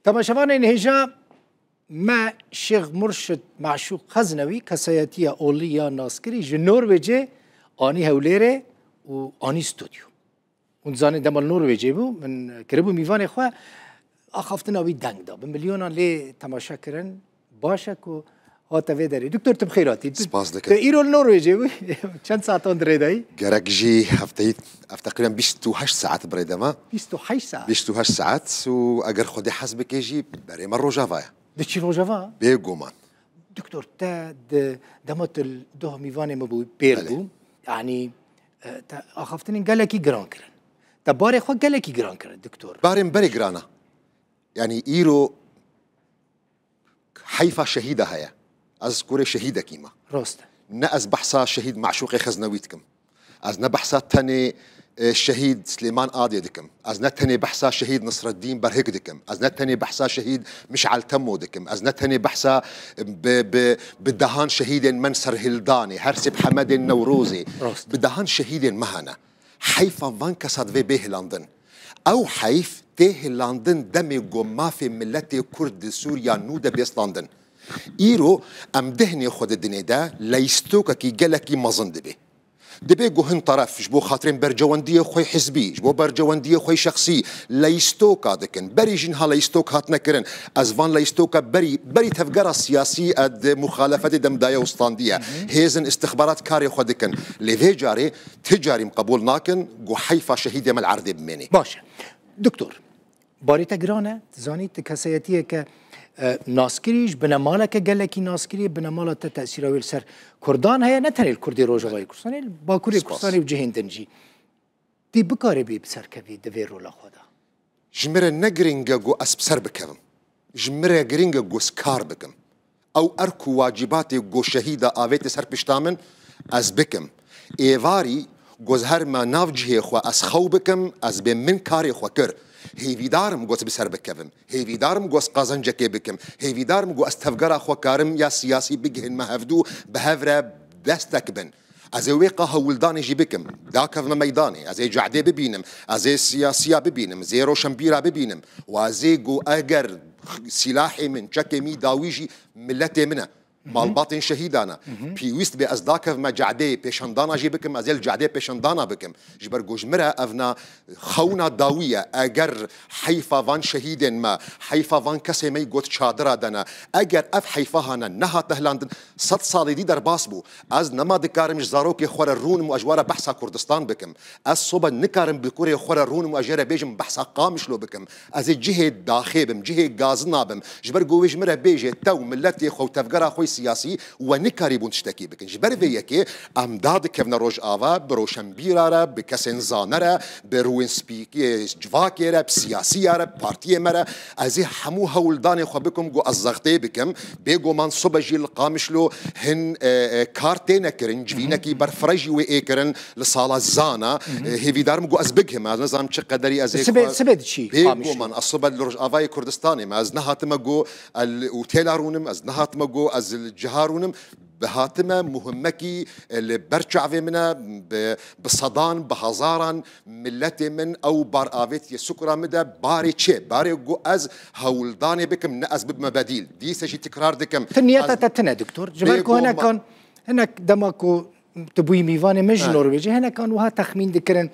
تماشاوان هجا ما شيخ مرشد معشوق خزنوي كسياتية أولية ناسكري جنور وجه آني هوليري و آني استوديو ونزاني دم النرويجي بو من كربو ميوان إخوة أخافتنا وي دنگ دا بمليونا لي تماشا كرن باشك و هاتا ويداري دكتور تبخيراتي سپاس دكتور إيرو النرويجي بو چند ساعتان دريداي جرك جي هفتيت تقريبا 28 ساعات بريدما 28 ساعة 28 ساعات وأجر خدي حسبك يجي بري مرة جافايا دتشي روجافا بيجومان دكتور تا دمت الدوه ميوان مبو بيربو يعني تا أخافتني قال لك جران كرن تباري خو قال لك جران كرن دكتور بارم بري جرانا يعني إيرو حيفا شهيدة هيا أذكر شهيدة كيما راست نأز بحثا شهيد معشوق خزنويتكم أز نبحثا تاني الشهيد سليمان قاضي دكم از نتني بحثا شهيد نصر الدين برهق دكم از نتني بحثا شهيد مشعل تمو دكم از نتني بحثا بدهان شهيد منصر هلداني هرسب حمد النوروزي بدهان شهيد مهنا حيفا فانكا صدفي به لندن او حيف تيه لندن دمي قما في ملتي كرد سوريا نودا بيس لندن ايرو ام دهني خود الدنيا دا ليستوكا كي جلكي مظند به دبي جوهن طرف جبو خاطرين برجواندية خوي حزبي جبو برجواندية خوي شخصي ليستوكا دكن بري جنها ليستوك هات نكرن أزفان ليستوكا بري تفجر السياسي اد مخالفة دمداية وسطاندية هيزن استخبارات كاري خو دكن لذي جاري تجاري مقبول ناكن جو حيفا شهيد يم العرض بمني باشا دكتور باري تجرانة زاني تكاسياتية ك ناسكريش بنمالك قال لك ناسكري بنمالة تأثير ويلسر كردان هي نتني الكردي روجاوي كردستاني باكوري كردستاني وجهين دنجي دي بكاري بي بسر كبي دفيرو لخدا جمرة نجرينجا جو أسبسر بكم جمرة جرينجا جو سكار بكم أو أركو واجباتي جو شهيدة آفيت سر بشتامن أز بكم إيفاري جوز هرما نافجه خو أسخو بكم أز بمن كاري خو كر هيفي دارم جوز بسر بكم هيفي دارم جوز قازن جكي بكم هيفي دارم جو استفجر أخو كارم يا سياسي بجهن ما هفدو بهفرة دستكبن از ويقا هولداني جي بكم داك في ميداني از جعدي ببينم از سياسية ببينم زيرو شمبيرة ببينم وازي جو اجر سلاحي من شكمي داويجي ملتي منه مال باطن شهيدانا بيوست بأزداك ما جعدي بيشندانا جي بكم أزيل جعدي بيشندانا بكم جبر جوجمرة أفنا خونا داوية أجر حيفا فان شهيد ما حيفا فان كسي ما يقول شادرة دنا أجر أف حيفا هنا نها تهلاندن صد صالي دي در باسبو از نما دكارم جزاروك خور الرون مؤجوارة بحثا كردستان بكم از صوبا نكارم بكوري خور الرون مؤجرة بيجم بحثا قامش لو بكم از جهة داخبم جهة غازنا بم جبر جوجمرة بيجي تو ملتي خو تفجر خوي سياسي ونكاري بون تشتكي بكن جبر فيكي امداد كفنا روج آوا بروشنبيرا بكسن زانرا بروين سبيكي جواكيرا بسياسيارا بارتيه مرا ازي حمو هولداني خو بكم جو ازغتي بكم بيجو من صبجي القامشلو هن كارتين كرن جفينكي برفرجي ويكرن لصاله زانا هيفي دارم جو ازبقهم از نظام تش قدري ازي سبد شي بيجو من الصبد لروج آواي كردستاني ما از نهات مجو الاوتيلارونم از نهات مجو از الجهارونم بهاتما مهمكي اللي برجع في منا بصدان بهزارا ملتي من او بار افيت يسكرا مدى باري تشي باري جو از هولداني بكم ناز بمباديل دي سشي تكرار دكم تنياتا تتنا دكتور جبالكو هنا كان هناك دماكو تبوي ميفاني مش نرويجي هنا كان وها تخمين دكرن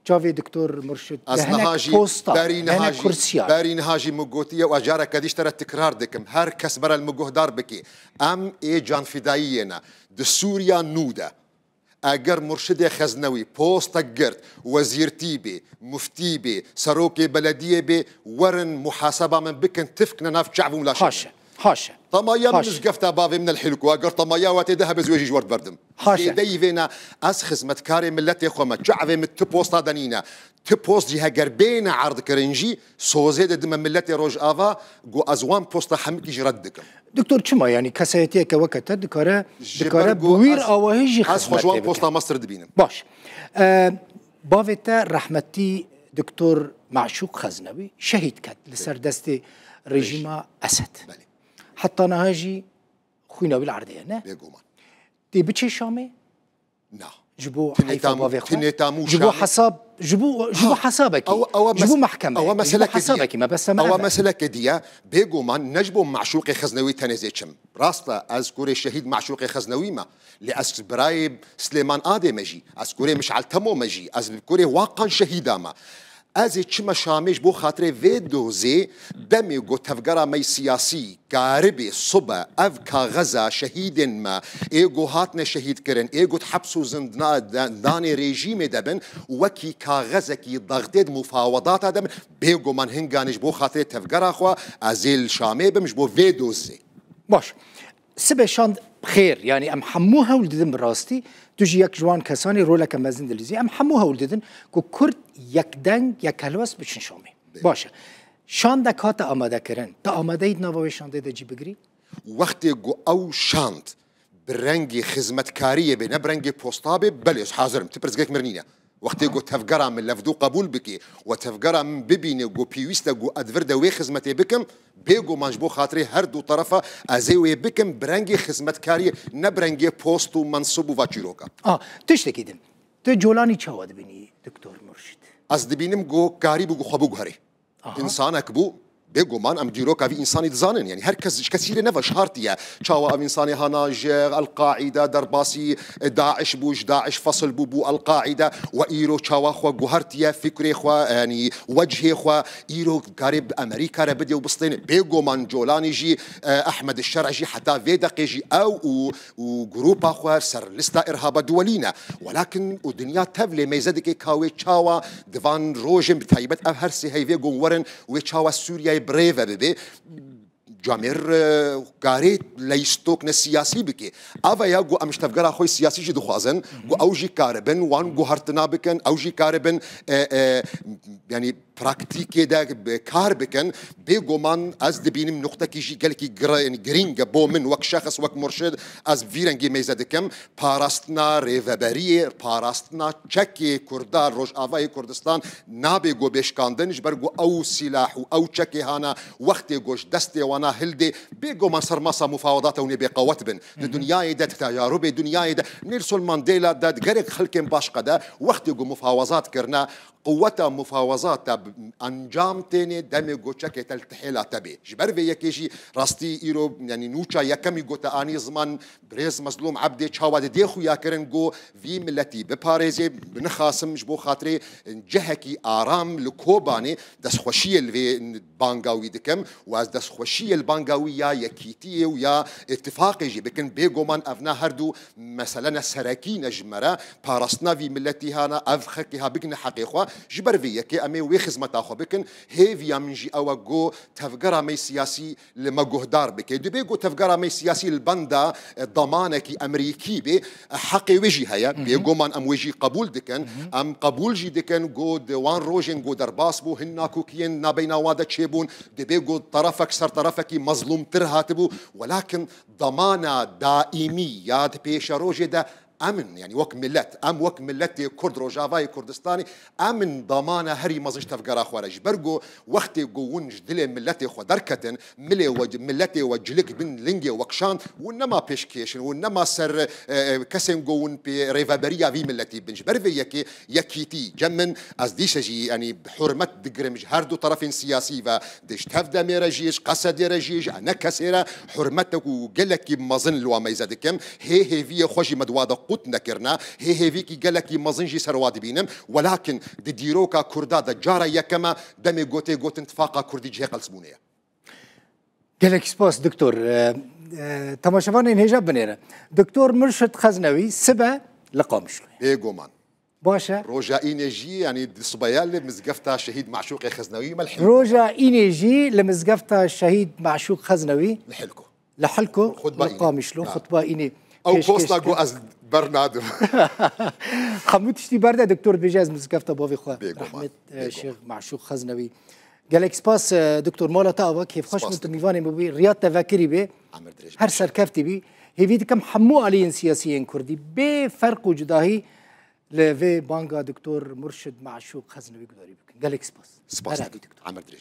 جافي دكتور مرشد هناك بوستا هناك كرسيان باري نهاجي مقوتية وأجارة كديش ترى التكرار دكم هر كسبر المقوه دار بكي أم إيه جان فدائينا دسوريا نودا أجر مرشد خزنوي بوستا قرد وزير تيبي مفتي بي سروكي بلدية بي ورن محاسبة من بكن تفكنا ناف شعبهم لا حاشا حاشا طمايا من زقفتا بافي من الحلكو اقر طمايا واتي ذهب زوجي جورد بردم حاشا ديفينا از خدمت كاري ملتي خوما جعفي من تبوستا دنينا تبوست جهه قربينا عرض كرنجي سوزيد دم ملتي روج افا جو ازوان بوستا حمكي جردكم دكتور چما يعني كسيتي كوكتا دكاره بوير اوهجي از خوجوان بوستا مصر دبينم باش بافتا رحمتي دكتور معشوق خزنوي شهيد كات لسر دستي رجيم اسد حتى نهاجي خوينا بالعرضية نه بيقومان دي بتشي شامي نا جبو حيفا بافي تنتامو جبو حساب جبو حسابك جبو محكمة أو مسألة حسابك ما بس ما أو مسألة كدية بيجو من نجبو معشوق خزنوي تنزيتشم راستا أذكر الشهيد معشوق خزنوي ما لأس برايب سليمان آدم مجي أذكره مشعل تمو مجي أذكره واقعا شهيدا ما از چما شامش بو خاطر ویدوزی دمی گو تفگرا می سیاسی کاربی صبح اف کاغذا شهید ما ایگو هاتن شهید کرن ایگو حبس و زندان رژیم دبن وکی کاغذا کی ضغطید مفاوضات دبن بیگو من هنگانش بو خاطر تفگرا خوا ازیل شامه بمش بو ویدوزی باش سبه شاند خير يعني ام حموها ولدن براستي تجي يك جوان كساني رولك مازن دلزي ام حموها ولدن كو كرد يك دنگ يك هلوس بچن شامي باشه شاند كاتا آماده كرن تا آماده ايد نواوي شاند ده جي بگري وقت جو او شاند برنگي خدمتكاريه بنا برنگي بوستابي بلش حاضرم تبرزقك مرنينه وقتی گو تفگرام من لفظو قبول بکی و تفگرام من ببینه گو پیوسته گو ادورده وی خدمتی بکم بیگو منجبو خاطری هر دو طرفه ازوی بکم برنگی خدمتکاری نبرنگی پست و منصب و واچیروکا تشتکی دم تو جولانی چاوا دبینی دکتور مرشد از دبینم گو کاری بگو خبو گهری انسانک بو بيجو مان ام ديرو كافي انساني تزانن يعني هركز كثير نفا شهرتيا تشاوا ام انساني هناج القاعده درباسي داعش بوج داعش فصل بو القاعده وايرو تشاوا خو جوهرتيا فكري خو يعني وجهي خو ايرو قريب امريكا ربدي وبسطين بيجو مان جولاني جي احمد الشرعجي حتى فيدق يجي او وجروب اخر سر لستا ارهاب دولينا ولكن ودنيا تبلي ما يزدك كاوي تشاوا ديفان روجم بتايبت هرسي هي فيجو ورن وتشاوا سوريا بريفا ببي جامير قاريت ليستوك نسياسي بكي أفا يا جو أمش تفجر أخوي سياسي جدو خوازن جو أوجي كاربن وان جو هرتنا بكن أوجي كاربن يعني براكتيكي دا كار بكن بيجو من أز دبينم نقطة كيجي قال كي يعني جرينجا بو من وك شخص وك مرشد أز فيرنجي ميزادكم باراستنا ريفابريه باراستنا تشكي كردار روج أفاي كردستان نابي جو بيشكاندن جبرجو أو سلاح أو تشكي هانا وقت جوش دستي وانا هلدي بيجو من صار مصا مفاوضات ونبي قوات بن الدنيا دا تجارب الدنيا دا نيلسون مانديلا دا غير خلكم باش قدا وقت جو مفاوضات كرنا قوتها مفاوضات انجام تاني دمي جوتشا تلتحيلا تبي جبر في يكيجي راستي ايرو يعني نوتشا يكمي جوتا اني زمان بريز مظلوم عبدي تشاوا دي خو يا كرن جو في ملتي بباريزي بنخاصم جبو خاطري جهكي ارام لكوباني دس خوشيه الفي بانغاوي دكم واز دس خوشيه البانغاويه يكيتي ويا اتفاق يجي بكن بيغومان افنا هردو مثلا سراكين جمرا بارسنا في ملتي هانا افخكها بكن حقيقه جبر في يكي امي وي خدمت اخو بكن هيفيا منجي او جو تفقرا مي سياسي لما جهدار بكي دو بيجو تفقرا مي سياسي البندا ضمانكي امريكي بي حقي وجي هيا بيجو من ام وجي قبول دكن ام قبول جي دكن جو دوان روجن جو درباس بو هناكو كين نابينا وادا تشيبون دو بيجو طرفك سر طرفك مظلوم ترهاتبو ولكن ضمانه دائمي ياد بيش روجي دا امن يعني وك ملت ام وك ملت كرد روجافاي كردستاني امن ضمانه هري مزج تفقرا خارج برجو وقت جوون جدله ملتي خو دركتن ملي ملتي وجلك بن لينجي وكشان ونما بيشكيشن ونما سر كسن جوون بي ريفابريا في ملتي بنج برفي يكي يكيتي جمن از ديشجي يعني بحرمه دقرمج هردو طرفين سياسي فدش تفدا ميرجيش قصد يرجيش انا كسيره حرمتك وقلك مظن لو ما يزدكم هي في خوجي مدواده قوت نكرنا هي فيكي قالك مزنجي سرواد بينم ولكن ديروكا كردا دجارة يكما دمي قوتي قوت انتفاقا كردي جهة قلسبونية قالك سباس دكتور تماشفان انهجاب بنيرة دكتور مرشد خزنوي سبا لقامشلو بيقو مان باشا روجا إينيجي يعني صبيان لمزقفتها شهيد معشوق خزنوي ملحق روجا إينيجي لمزقفتها شهيد معشوق خزنوي لحلكو لقامشلو خطبة إيني او بوستا جو از برنادم خمود تشتي برده دكتور بيجاز مزقفته بوفي خو رحمه شيخ معشوق خزنوي قالك سباس دكتور مولا تاوا كيف خوش من ميفاني مبي رياض تفكري به هر سركفتي بي هي فيد كم حمو عليين سياسيين كردي بفرق وجداهي لفي بانغا دكتور مرشد معشوق خزنوي قدري قالك سباس سباس عمر دريج